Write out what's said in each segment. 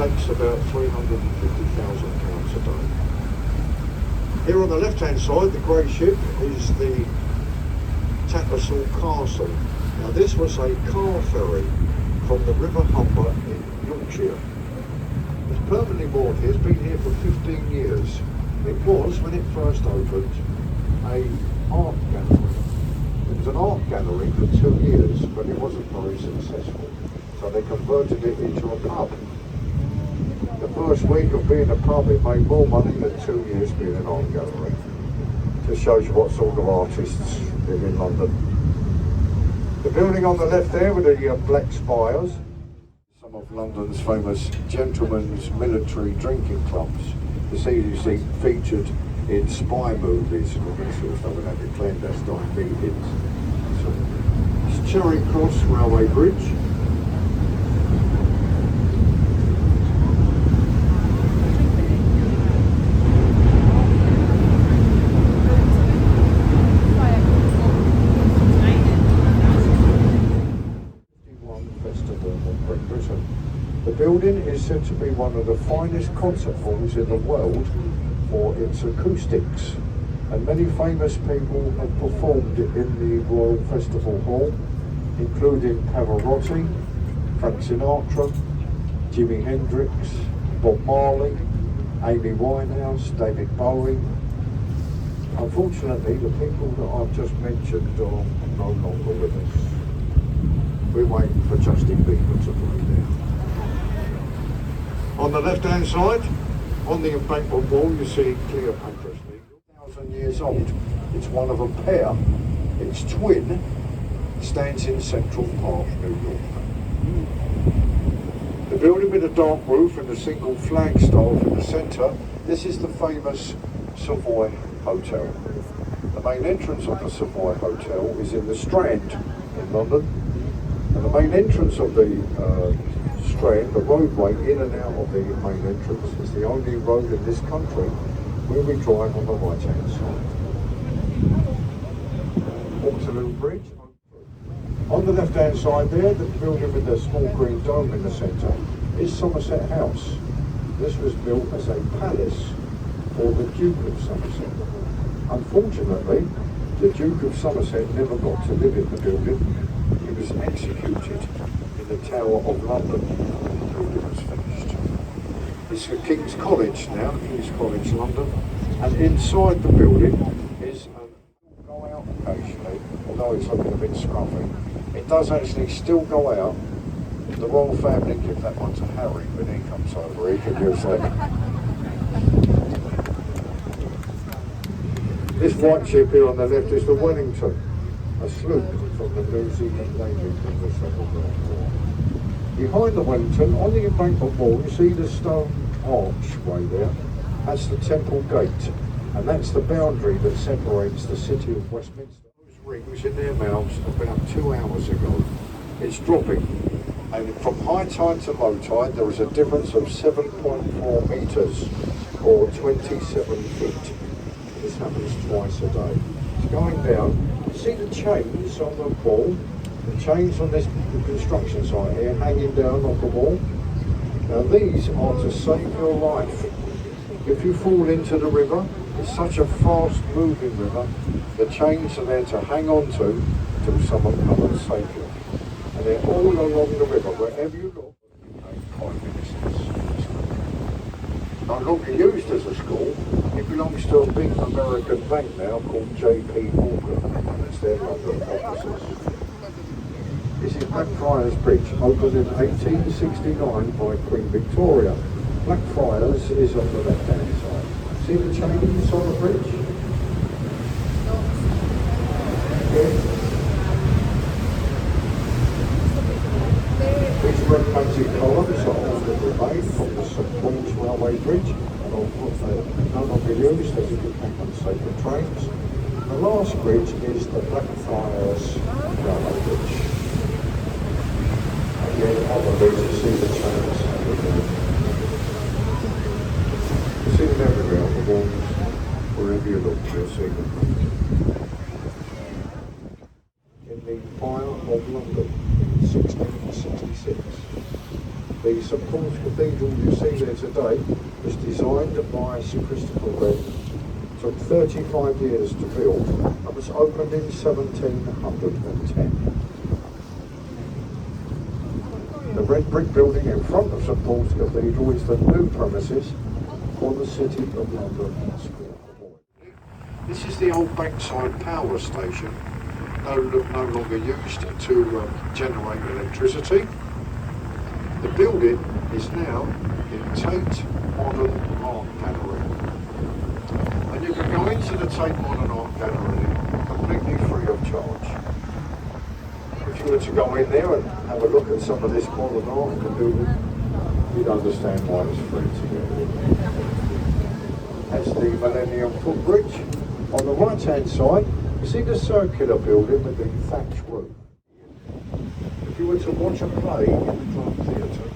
makes about £350,000 a day. Here on the left-hand side, the grey ship is the Tattersall Castle. Now this was a car ferry from the River Humber in Yorkshire. It's permanently moored here, it's been here for 15 years. It was, when it first opened, an art gallery. It was an art gallery for 2 years, but it wasn't very successful. So they converted it into a pub. The first week of being a pub, it made more money than 2 years being an art gallery. Just shows you what sort of artists live in London. The building on the left there with the black spires, some of London's famous gentlemen's military drinking clubs. It's usually featured in spy movies and all that sort of stuff, and have your clandestine meetings. So, it's Charing Cross Railway Bridge. The building is said to be one of the finest concert halls in the world for its acoustics, and many famous people have performed in the Royal Festival Hall, including Pavarotti, Frank Sinatra, Jimi Hendrix, Bob Marley, Amy Winehouse, David Bowie. Unfortunately, the people that I've just mentioned are no longer with us. We're waiting for Justin Bieber to play there. On the left-hand side, on the embankment wall, you see Cleopatra's Needle, 1,000 years old. It's one of a pair. Its twin stands in Central Park, New York. The building with a dark roof and a single flagstaff in the centre, this is the famous Savoy Hotel. The main entrance of the Savoy Hotel is in the Strand in London, and the main entrance of the Strand, the roadway in and out of the main entrance, is the only road in this country where we drive on the right-hand side. Waterloo Bridge. On the left-hand side there, the building with the small green dome in the centre is Somerset House. This was built as a palace for the Duke of Somerset. Unfortunately, the Duke of Somerset never got to live in the building. He was executed in the Tower of London when the building was finished. It's the King's College now, King's College London, and inside the building is go out occasionally, although it's looking a bit scruffy. It does actually still go out. The royal family give that one to Harry when he comes over. He can use that. This white ship here on the left is the Wellington, a sloop from the New Zealand Navy from the Second World War. Behind the Wellington, on the embankment wall, you see the stone archway there. That's the Temple Gate, and that's the boundary that separates the city of Westminster. Those rings in their mouths about 2 hours ago. It's dropping, and from high tide to low tide, there is a difference of 7.4 metres, or 27 feet. This happens twice a day. It's going down. See the chains on the wall? The chains on this construction site here hanging down on the wall? Now these are to save your life. If you fall into the river, it's such a fast moving river, the chains are there to hang on to till someone comes and save you. And they're all along the river, wherever you look. 5 minutes. No longer used as a school. It belongs to a big American bank now called J.P. Morgan, and it's their London offices. This is Blackfriars Bridge, opened in 1869 by Queen Victoria. Blackfriars is on the left-hand side. See the chains on the bridge? Yeah. These red painted columns are all that remain from the St Paul's Railway Bridge, and none of the used as it can compensate the trains. The last bridge is the Blackfriars Railway Bridge. Again, on the bridge you see the trains everywhere. You see them everywhere on the walls, wherever you look, you'll see them. In the fire of London in 1666, the the St Paul's Cathedral you see there today was designed by Sir Christopher Wren. Took 35 years to build and was opened in 1710. The red brick building in front of St Paul's Cathedral is the new premises for the City of London School of Law. This is the old Bankside power station, no longer used to generate electricity. The building is now in Tate Modern Art Gallery. And you can go into the Tate Modern Art Gallery completely free of charge. If you were to go in there and have a look at some of this modern art in the building, you'd understand why it's free to get in. That's the Millennium Footbridge. On the right hand side, you see the circular building with the thatch roof. If you were to watch a play in the Club Theatre,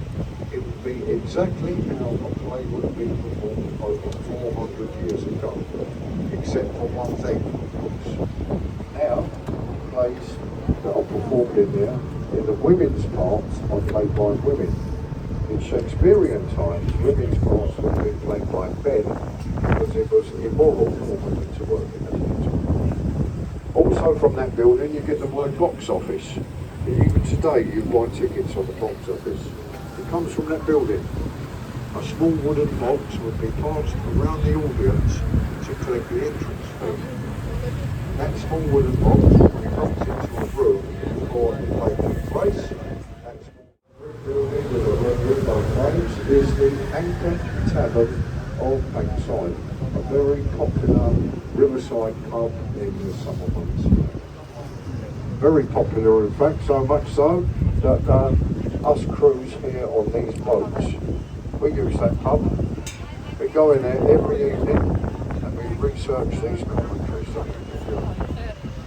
it would be exactly how a play would have been performed over 400 years ago, except for one thing, of course. Now, plays that are performed in there, in the women's parts are played by women. In Shakespearean times, women's parts would have been played by men because it was immoral for women to work in the theatre. Also from that building you get the word box office. Even today you buy tickets on the box office. It comes from that building. A small wooden box would be passed around the audience to collect the entrance fee. That small wooden box when it comes into a room before the play takes place. That small building with a red roof on Thames is the Anchor Tavern of Bankside, a very popular riverside pub in the summer months. Very popular in fact, so much so that us crews here on these boats, we use that pub. We go in there every evening and we research these commentaries.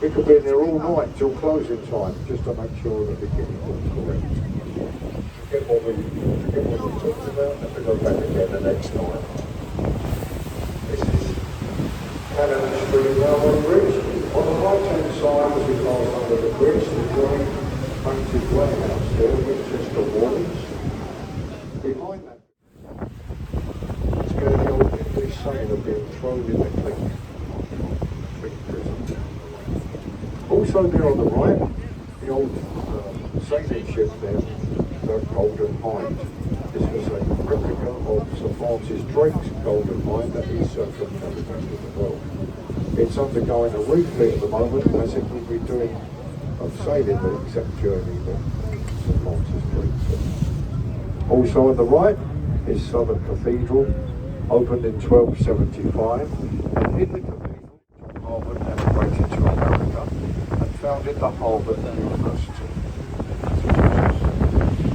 We could be in there all night till closing time just to make sure that we get it all correct. Forget what we talked about and we go back again the next night. This is Cannon Street Railway Bridge. On the right hand side as we pass under the bridge, the great painted warehouse there, Winchester Wardens. Behind that, it's where the old English saying of being thrown in the clink prison. Also there on the right, the old sailing ship there, the Golden Hind. This was a replica of Sir Francis Drake's Golden Hind that he circumnavigated the world. It's undergoing a refit at the moment as it will be doing sailing the exact journey that Sir Francis Drake took. Also on the right is Southern Cathedral, opened in 1275, and in the cathedral, John Harvard emigrated to America and founded the Harvard University.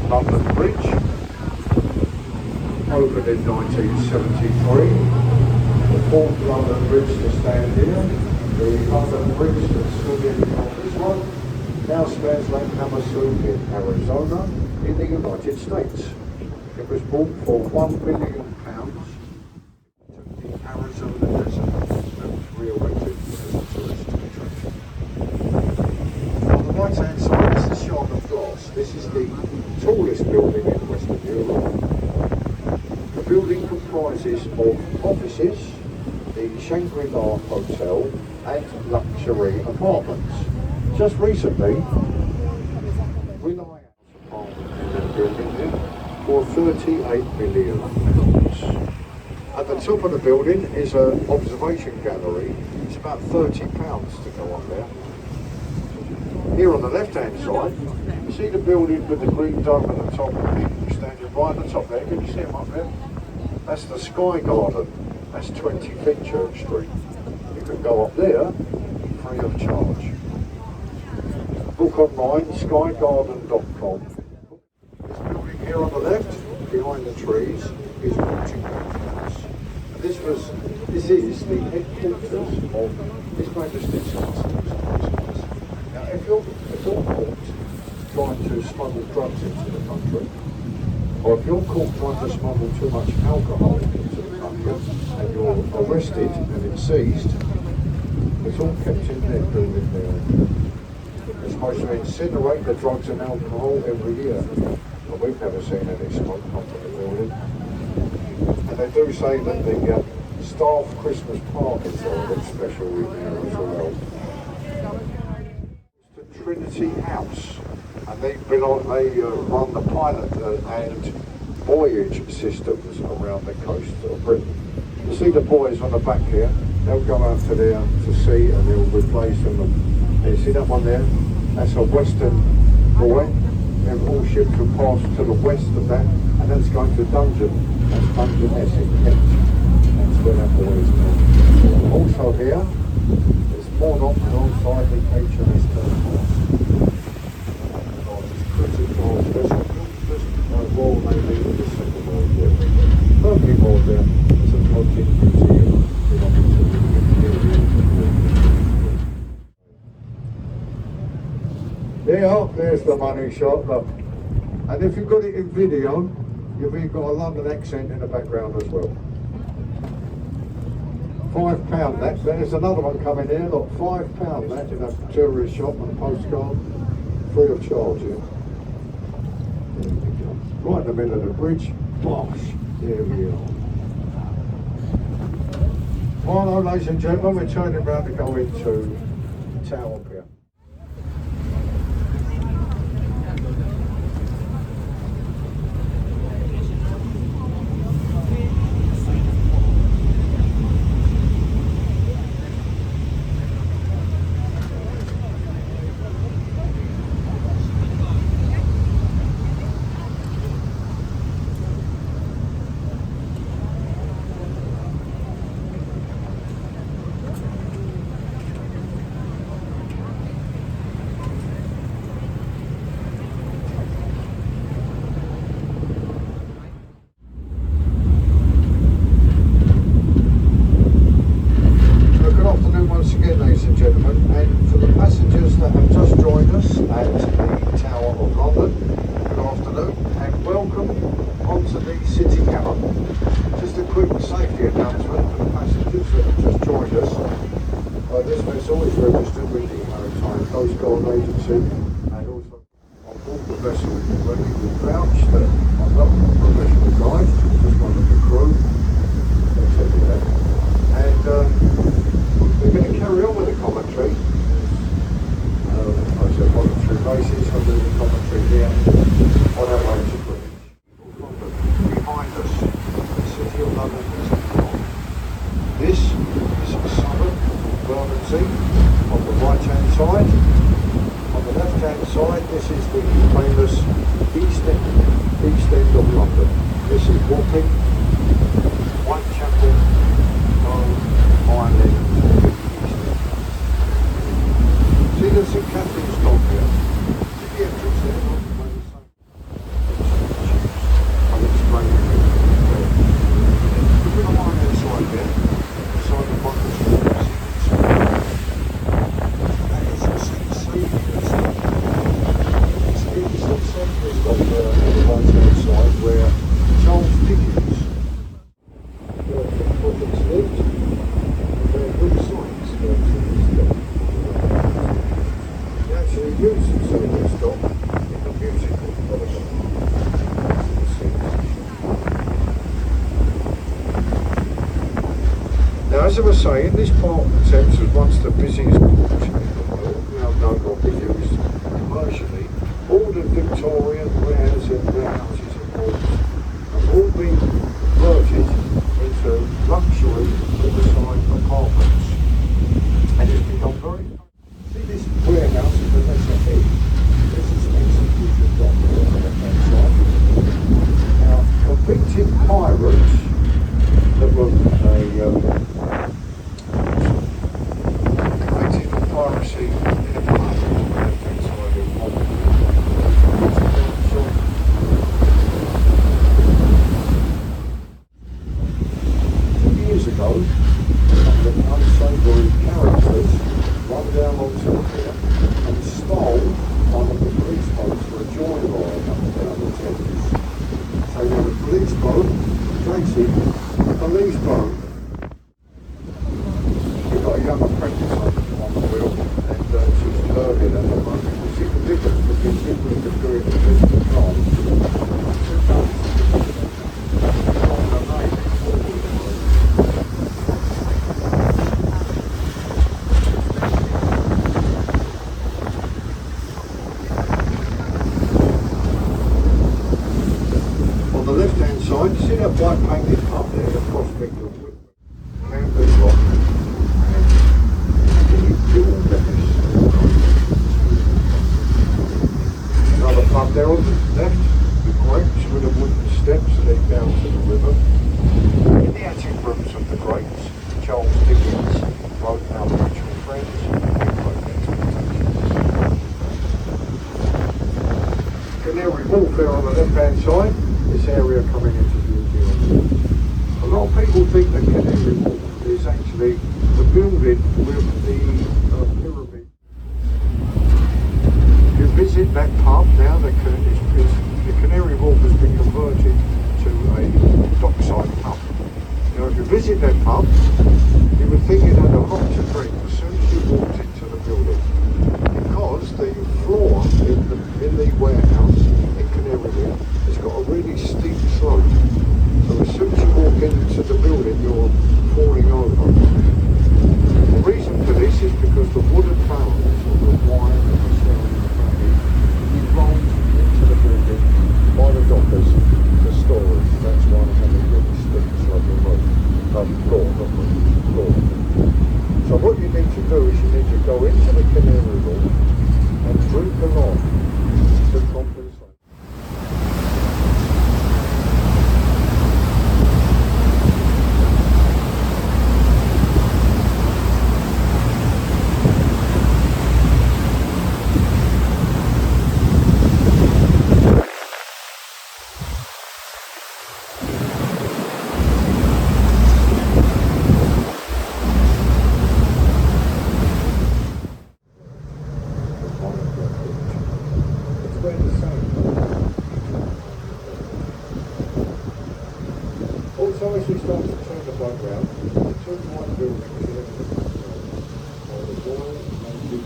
London Bridge, opened in 1973, the fourth London Bridge to stand here. The London Bridge that stood in on this one now spans Lake Havasu in Arizona in the United States. It was built for £1 billion to the Arizona desert and was re-erected as a tourist attraction. On the right hand side is the Shard of Glass. This is the tallest building in Western Europe. The building comprises of offices, the Shangri-La Hotel and luxury apartments. Just recently, Reliance apartment in that building there for £38 million. At the top of the building is an observation gallery. It's about £30 to go up there. Here on the left hand side, you see the building with the green dome at the top, people standing right at the top there. Can you see them up there? That's the Sky Garden. That's 20 Finchurch Street. You can go up there free of charge. Book online, skygarden.com. This building here on the left, behind the trees, is Maritime House. And this is the headquarters of His Majesty's Customs. Now, if you're caught trying to smuggle drugs into the country, or if you're caught trying to smuggle too much alcohol into the country and you're arrested and it's seized, it's all kept in their building there. They're supposed to incinerate the drugs and alcohol every year. but we've never seen any smoke come from the building. And they do say that the staff Christmas parties are a bit special in there as well. It's the Trinity House, and they run the pilot and voyage systems around the coast of Britain. You see the boys on the back here, they'll go out to there to sea and they'll replace them. You see that one there? That's a western buoy. All ships will pass to the west of that, and that's going to Dungeon. That's Dungeness in Kent. That's where that buoy is going. Also here, there's more dock alongside the HMS Terminals. It's pretty cool. There's a Royal Navy with the Second World War. Perky board there. There's a floating museum. There's the money shot, look. And if you've got it in video, you've even got a London accent in the background as well. £5 that. There's another one coming here, look, £5 that in a tourist shop on a postcard, free of charge here. Right in the middle of the bridge, bosh, there we are. Well, ladies and gentlemen, we're turning round to go into Tower Pier. This vessel is registered with the Maritime agency, and also on board the vessel is ready with vouch that I'm not a professional guide, just one of the crew, etc. And we're going to carry on with the commentary. I said voluntary basis, I'm doing the commentary here on our way to Greenwich. Behind us, the City of London is on. This is Southern Bermondsey on the right hand side. On the left hand side, this is the famous East End of London. This is Wapping, Whitechapel, Mile End, East End. See the St Catherine's dock here? See the entrance there? I'll explain it. Look at the right hand side there, beside the Michael Street. Where Charles Dickens lived, where good science goes in this dock. He actually used this dock in the musical production. Now, as I was saying, this part of the Thames was once the busiest port in the world, now no longer used commercially. All the Victorian warehouses have all been converted into luxury riverside apartments, and it's become very. See this warehouse is the lesser head. This is an execution dock on the left-hand side. Now, convicted pirates that were committed on piracy in a part on the left-hand side of years ago, a couple of left-hand side, this area coming into view here. A lot of people think that Canary Wharf is actually the building with the pyramid. If you visit that pub now, the Canary Wharf has been converted to a dockside pub. Now if you visit that pub, you would think it had a lot to drink as soon as you walked into the building, because the floor in the warehouse in Canary Wharf has got a really steep slope. So as soon as you walk into the building, you're falling over. The reason for this is because the wooden barrels or the wire that was surrounding the family you rolled into the building by the dockers for storage. That's why they have a really steep sloping roof. Floor, not roof, floor. So what you need to do is you need to go into the Canary Wharf and drink along to compensate. Also, as we start to turn the boat round, the two white buildings here are the Royal Navy